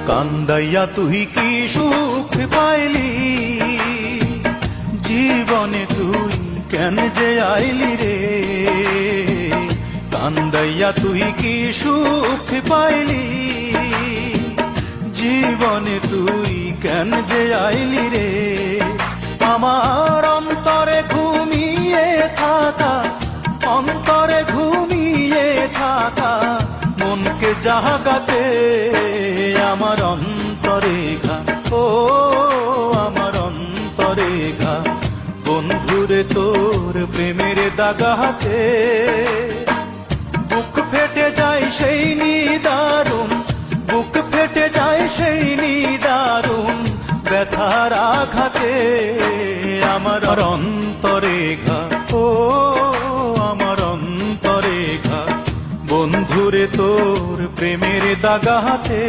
কান্দাইয়া তুই কি সুখ পাইলি, জীবনে তুই কেন যে আইলি রে। কান্দাইয়া তুই কি সুখ পাইলি, জীবনে তুই কেন যে আইলি রে। আমার অন্তরে ঘুমিয়ে থাকা, অন্তরে ঘুমিয়ে থাকা মনকে জাগাতে আমার অন্তরে ঘা, ও আমার অন্তরে ঘা। বন্ধুরে তোর প্রেমের দাগাতে বুক ফেটে যায় সেই নিদারুণ, বুক ফেটে যায় সেই নিদারুণ ব্যথার আঘাতে আমার অন্তরে ঘা, ও আমার অন্তরে ঘা। বন্ধুরে তোর প্রেমের দাগাতে